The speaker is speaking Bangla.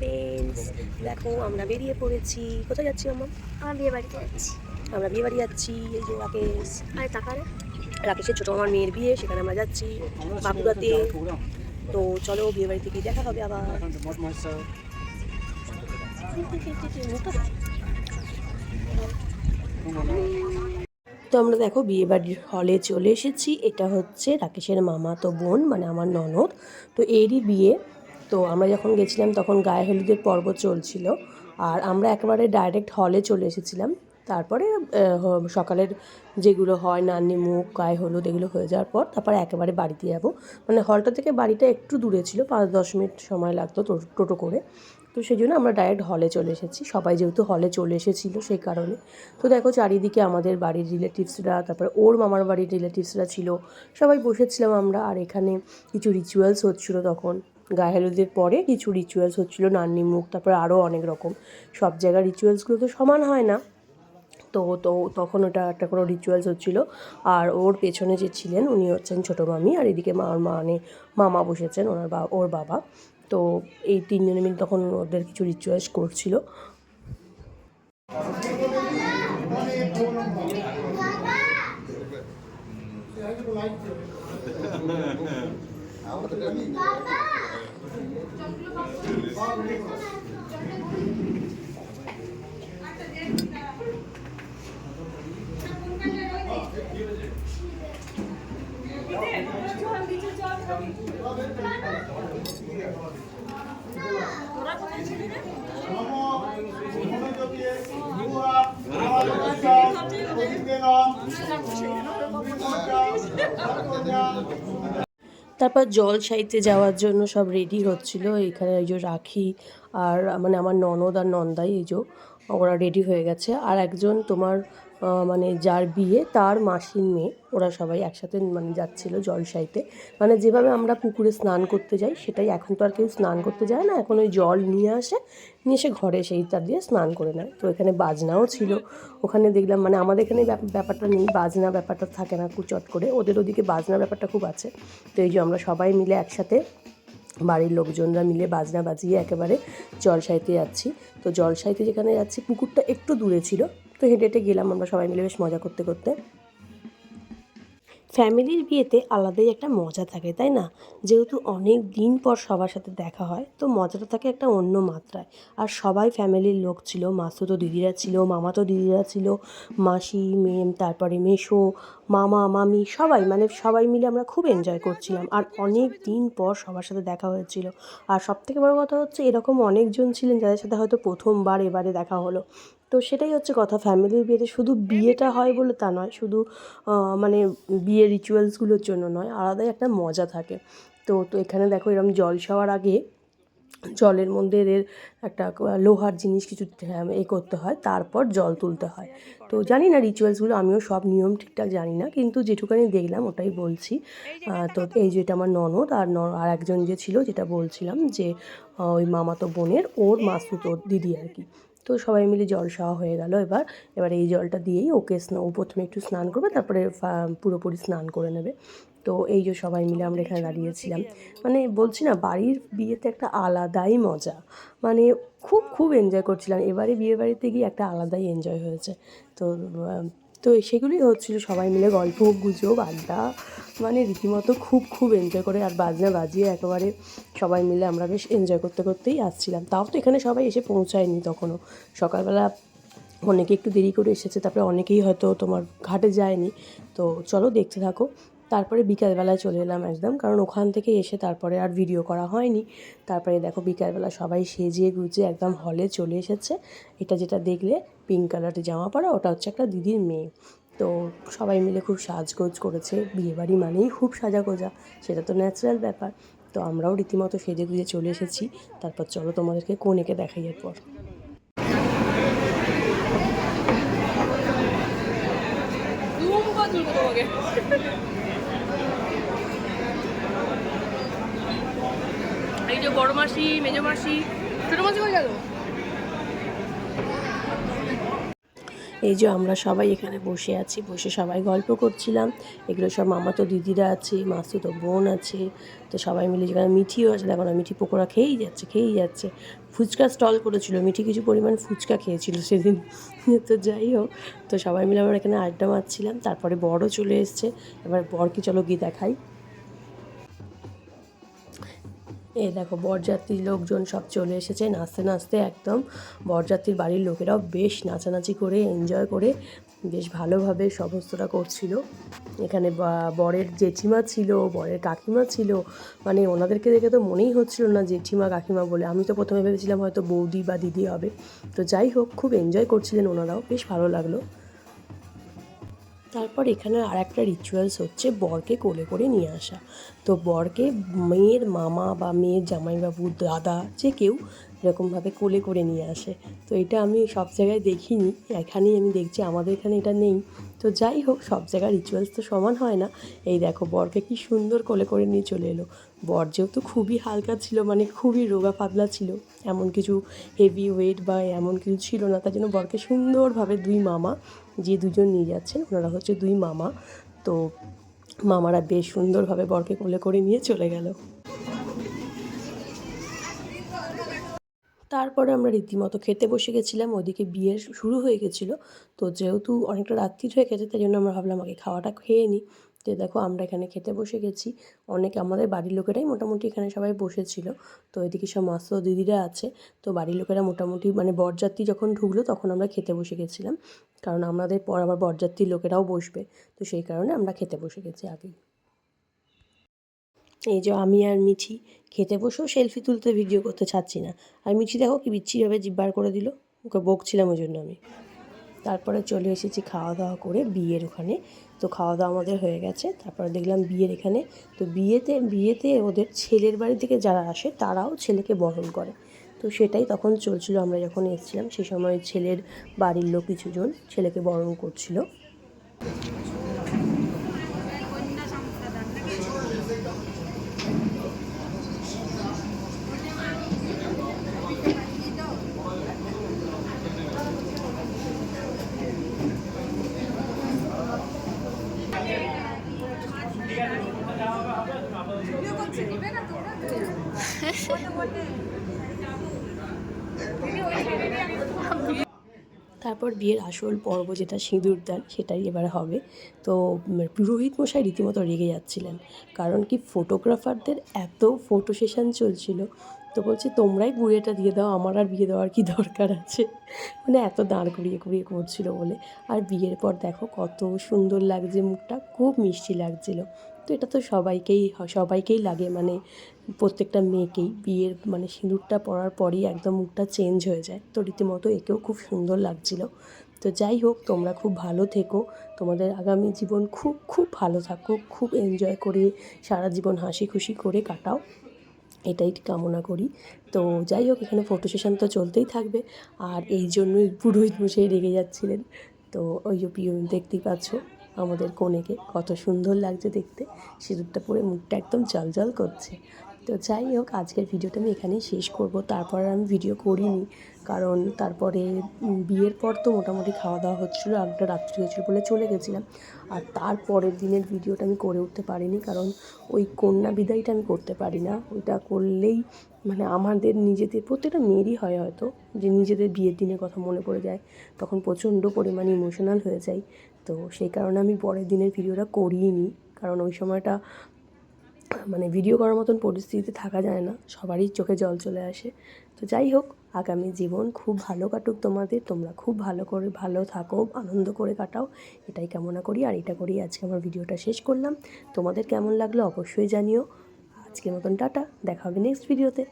ফ্রেন্ডস, দেখো আমরা বেরিয়ে পড়েছি। কোথায় যাচ্ছি আমরা? আমার বিয়ে বাড়িতে যাচ্ছি। আমরা বিয়ে বাড়ি যাচ্ছি। এই যে রাকেশ, আর তাকারে রাকেশের ছোটো আমার মেয়ের বিয়ে, সেখানে আমরা যাচ্ছি বাঁকুড়াতে। তো চলো বিয়ে বাড়িতে গিয়ে দেখা হবে আবার। তো আমরা দেখো বিয়ে বাড়ির হলে চলে এসেছি। এটা হচ্ছে রাকেশের মামাতো বোন, মানে আমার ননদ। তো এরই বিয়ে। তো আমরা যখন গেছিলাম তখন গায়ে হলুদের পর্ব চলছিল, আর আমরা একেবারে ডাইরেক্ট হলে চলে এসেছিলাম। তারপরে সকালের যেগুলো হয় নান্নি মুখ, গায়ে হলুদ, এগুলো হয়ে যাওয়ার পর তারপরে একেবারে বাড়িতে যাবো। মানে হলটা থেকে বাড়িটা একটু দূরে ছিল, 5-10 মিনিট সময় লাগতো টোটো করে। তো সেই জন্য আমরা ডাইরেক্ট হলে চলে এসেছি, সবাই যেহেতু হলে চলে এসেছিলো সেই কারণে। তো দেখো চারিদিকে আমাদের বাড়ির রিলেটিভসরা, তারপরে ওর মামার বাড়ির রিলেটিভসরা ছিল, সবাই বসেছিলাম আমরা। আর এখানে কিছু রিচুয়ালস হচ্ছিলো তখন, গায়ে হলুদের পরে কিছু রিচুয়ালস হচ্ছিলো, নান্নি মুখ, তারপরে আরও অনেক রকম। সব জায়গার রিচুয়ালসগুলো তো সমান হয় না, তো তো তখন ওটা একটা কোনো রিচুয়ালস হচ্ছিলো। আর ওর পেছনে যে ছিলেন উনি হচ্ছেন ছোটো মামি, আর এদিকে মানে মামা বসেছেন, ওর বাবা। তো এই তিনজনে মিলে তখন ওদের কিছু রিচুয়ালস করছিল। তারপর জল সাইতে যাওয়ার জন্য সব রেডি হচ্ছিল। এখানে এই যে রাখি আর মানে আমার ননদ আর নন্দাই, এই যে ওরা রেডি হয়ে গেছে। আর একজন তোমার মানে যার বিয়ে তার মাসির মেয়ে, ওরা সবাই একসাথে মানে যাচ্ছিলো জল সাইতে। মানে যেভাবে আমরা পুকুরে স্নান করতে যাই সেটাই, এখন তো আর কেউ স্নান করতে যায় না, এখন ওই জল নিয়ে নিয়ে এসে ঘরে সেইটা দিয়ে স্নান করে নেয়। তো এখানে বাজনাও ছিল, ওখানে দেখলাম মানে আমাদের এখানে ব্যাপারটা নেই, বাজনা ব্যাপারটা থাকে না চট করে, ওদের ওদিকে বাজনা ব্যাপারটা খুব আছে। তো এই যে আমরা সবাই মিলে একসাথে, বাড়ির লোকজনরা মিলে বাজনা বাজিয়ে একেবারে জলসাইতে যাচ্ছি। তো জলসাইতে যেখানে যাচ্ছি পুকুরটা একটু দূরে ছিল, তো হেঁটে হেঁটে গেলাম আমরা সবাই মিলে বেশ মজা করতে করতে। ফ্যামিলির বিয়েতে আলাদাই একটা মজা থাকে, তাই না? যেহেতু অনেক দিন পর সবার সাথে দেখা হয়, তো মজাটা থাকে একটা অন্য মাত্রায়। আর সবাই ফ্যামিলির লোক ছিল, মাসুতো দিদিরা ছিল, মামাতো দিদিরা ছিল, মাসি, মেম, তারপরে মেসো, মামা, মামি, সবাই মানে সবাই মিলে আমরা খুব এনজয় করছিলাম। আর অনেক দিন পর সবার সাথে দেখা হয়েছিল। আর সবথেকে বড় কথা হচ্ছে এরকম অনেকজন ছিলেন যাদের সাথে হয়তো প্রথমবার এবারে দেখা হলো। তো সেটাই হচ্ছে কথা, ফ্যামিলির বিয়েতে শুধু বিয়েটা হয় বলে তা নয়, শুধু মানে বিয়ের রিচুয়ালসগুলোর জন্য নয়, আলাদাই একটা মজা থাকে। তো তো এখানে দেখো এরকম জল খাওয়ার আগে জলের মধ্যে এদের একটা লোহার জিনিস কিছু করতে হয়, তারপর জল তুলতে হয়। তো জানি না রিচুয়ালসগুলো, আমিও সব নিয়ম ঠিকঠাক জানি না, কিন্তু যেটুকানি দেখলাম ওটাই বলছি। তো এই যেটা আমার ননদ আর একজন যে ছিল, যেটা বলছিলাম যে ওই মামাতো বোনের ওর মাসুতো দিদি আর কি। তো সবাই মিলে জল খাওয়া হয়ে গেল। এবার এই জলটা দিয়েই ওকে ও প্রথমে একটু স্নান করবে, তারপরে পুরোপুরি স্নান করে নেবে। তো এই যে সবাই মিলে আমরা এখানে দাঁড়িয়েছিলাম। মানে বলছি না, বাড়ির বিয়েতে একটা আলাদাই মজা, মানে খুব খুব এনজয় করছিলাম। এবারে বিয়ে বাড়িতে গিয়ে একটা আলাদাই এনজয় হয়েছে। তো তো সেগুলোই হচ্ছিলো, সবাই মিলে গল্প গুজব আড্ডা, মানে রীতিমতো খুব খুব এনজয় করে আর বাজনা বাজিয়ে একেবারে সবাই মিলে আমরা বেশ এনজয় করতে করতেই আসছিলাম। তাও তো এখানে সবাই এসে পৌঁছায়নি তখনও, সকালবেলা অনেকে একটু দেরি করে এসেছে, তারপরে অনেকেই হয়তো তোমার ঘাটে যায়নি। তো চলো দেখতে থাকো। তারপরে বিকালবেলায় চলে এলাম একদম, কারণ ওখান থেকে এসে তারপরে আর ভিডিও করা হয়নি। তারপরে দেখো বিকালবেলা সবাই সেজে গুজে একদম হলে চলে এসেছে। এটা যেটা দেখলে পিঙ্ক কালারের জামা পরা, ওটা হচ্ছে একটা দিদির মেয়ে। তো সবাই মিলে খুব সাজগোজ করেছে, বিয়েবাড়ি মানেই খুব সাজাগোজা, সেটা তো ন্যাচারাল ব্যাপার। তো আমরাও রীতিমতো সেজে গুজে চলে এসেছি। তারপর চলো তোমাদেরকে কনেকে দেখাই এরপর। এই যে বড় মাসি, মেজো মাসি, ছোট মাসি হয়ে গেল। এই যে আমরা সবাই এখানে বসে আছি, বসে সবাই গল্প করছিলাম। এগুলো সব মামাতো দিদিরা আছে, মাসুতো বোন আছে। তো সবাই মিলে যেখানে মিঠিও আছে, দেখো না মিঠি পকোড়া খেয়েই যাচ্ছে। ফুচকা স্টল করেছিল, মিঠি কিছু পরিমাণ ফুচকা খেয়েছিল সেদিন। তো যাই হোক, তো সবাই মিলে আমরা এখানে আড্ডা মারছিলাম। তারপরে বরও চলে এসছে, এবার বরকে চলো গিয়ে দেখাই। এই দেখো বরযাত্রীর লোকজন সব চলে এসেছে নাচতে নাচতে একদম। বরযাত্রীর বাড়ির লোকেরাও বেশ নাচানাচি করে এনজয় করে বেশ ভালোভাবে সমস্তটা করছিল। এখানে বরের জেঠিমা ছিল, বরের কাকিমা ছিল, মানে ওনাদেরকে দেখে তো মনেই হচ্ছিল না জেঠিমা কাকিমা বলে। আমি তো প্রথমে ভেবেছিলাম হয়তো বৌদি বা দিদি হবে। তো যাই হোক, খুব এনজয় করছিলেন ওনারাও, বেশ ভালো লাগলো। তারপর এখানে আর একটা রিচুয়ালস হচ্ছে বরকে কোলে করে নিয়ে আসা। তো বরকে মেয়ের মামা বা মেয়ের জামাইবাবু, দাদা, যে কেউ এরকমভাবে কোলে করে নিয়ে আসে। তো এটা আমি সব জায়গায় দেখিনি, এখানেই আমি দেখছি, আমাদের এখানে এটা নেই। তো যাই হোক, সব জায়গায় রিচুয়ালস তো সমান হয় না। এই দেখো বরকে কি সুন্দর কোলে করে নিয়ে চলে এলো। বর যেহেতু খুবই হালকা ছিল, মানে খুবই রোগা পাতলা ছিল, এমন কিছু হেভি ওয়েট বা এমন কিছু ছিল না, তার জন্য বরকে সুন্দরভাবে দুই মামা, যে দুজন নিয়ে যাচ্ছেন ওনারা হচ্ছে দুই মামা, তো মামারা বেশ সুন্দরভাবে বরকে কোলে করে নিয়ে চলে গেল। তারপরে আমরা রীতিমতো খেতে বসে গেছিলাম, ওদিকে বিয়ে শুরু হয়ে গেছিলো। তো যেহেতু অনেকটা রাত্রি হয়ে গেছে, তাই জন্য আমরা ভাবলাম আগে খাওয়াটা খেয়ে নিই। তো দেখো আমরা এখানে খেতে বসে গেছি, অনেকে আমাদের বাড়ির লোকেরাই মোটামুটি এখানে সবাই বসেছিল। তো এদিকে সব মাস্তো দিদিরা আছে, তো বাড়ির লোকেরা মোটামুটি মানে বরযাত্রী যখন ঢুকলো তখন আমরা খেতে বসে গেছিলাম, কারণ আমাদের পর আবার বরযাত্রীর লোকেরাও বসবে, তো সেই কারণে আমরা খেতে বসে গেছি আগেই। এই যে আমি আর মিঠি খেতে বসেও সেলফি তুলতে ভিডিও করতে ছাড়ছি না, আর মিঠি দেখো কি বিচ্ছিরিভাবে জিভ বার করে দিল, ওকে বকছিলাম ওই জন্য আমি। তারপরে চলে এসেছি খাওয়া দাওয়া করে বিয়ের ওখানে। তো খাওয়া দাওয়া আমাদের হয়ে গেছে, তারপরে দেখলাম বিয়ের এখানে। তো বিয়েতে ওদের ছেলের বাড়ি থেকে যারা আসে তারাও ছেলেকে বরণ করে। তো সেটাই তখন চলছিল, আমরা যখন এসেছিলাম সেই সময় ছেলের বাড়ির লোক কিছুজন ছেলেকে বরণ করছিল। তারপর বিয়ের আসল পর্ব যেটা সিঁদুরদান, সেটাই এবার হবে। তো পুরোহিত মশাই রীতিমতো রেগে যাচ্ছিলেন, কারণ কি ফটোগ্রাফারদের এত ফটো সেশন চলছিল। তো বলছে তোমরাই বুড়িটা দিয়ে দাও, আমার আর বিয়ে দেওয়ার কি দরকার আছে, মানে এত দাঁড় করিয়ে করিয়ে করছিল বলে। আর বিয়ের পর দেখো কত সুন্দর লাগছে, মুখটা খুব মিষ্টি লাগছিল। তো এটা তো সবাইকেই লাগে, মানে প্রত্যেকটা মেয়েকেই বিয়ের মানে সিঁদুরটা পরার পরই একদম মুখটা চেঞ্জ হয়ে যায়। তো রীতিমতো একেও খুব সুন্দর লাগছিল। তো যাই হোক, তোমরা খুব ভালো থেকো, তোমাদের আগামী জীবন খুব খুব ভালো থাকুক, খুব এনজয় করে সারা জীবন হাসি খুশি করে কাটাও, এটাই কামনা করি। তো যাই হোক, এখানে ফটো সেশন তো চলতেই থাকবে, আর এই জন্যই পুরোহিত মশাই রেগে যাচ্ছিলেন। তো ওই যে দেখতেই পাচ্ছ আমাদের কনেকে কত সুন্দর লাগছে দেখতে, সিঁদুরটা পরে মুখটা একদম জ্বলজ্বল করছে। তো যাই হোক, আজকের ভিডিওটা আমি এখানেই শেষ করব, তারপর আর আমি ভিডিও করিনি, কারণ তারপরে বিয়ের পর তো মোটামুটি খাওয়া দাওয়া হচ্ছিলো, একটা রাত্রি হয়েছিলো বলে চলে গেছিলাম। আর তারপরের দিনের ভিডিওটা আমি করে উঠতে পারিনি, কারণ ওই কন্যা বিদায়টা আমি করতে পারি না, ওইটা করলেই মানে আমাদের নিজেদের প্রত্যেকটা মেয়েরই হয় হয়তো, যে নিজেদের বিয়ের দিনের কথা মনে পড়ে যায়, তখন প্রচণ্ড পরিমাণে ইমোশনাল হয়ে যাই। তো সেই কারণে আমি পরের দিনের ভিডিওটা করিনি, কারণ ওই সময়টা মানে ভিডিও করার মতন পরিস্থিতিতে থাকা যায় না, সবারই চোখে জল চলে আসে। তো যাই হোক, আগামী জীবন খুব ভালো কাটুক তোমাদের, তোমরা খুব ভালো করে ভালো থাকো, আনন্দ করে কাটাও, এটাই কামনা করি। আর এটা করেই আজকে আমার ভিডিওটা শেষ করলাম। তোমাদের কেমন লাগলো অবশ্যই জানিও। আজকের মতন টাটা, দেখা হবে নেক্সট ভিডিওতে।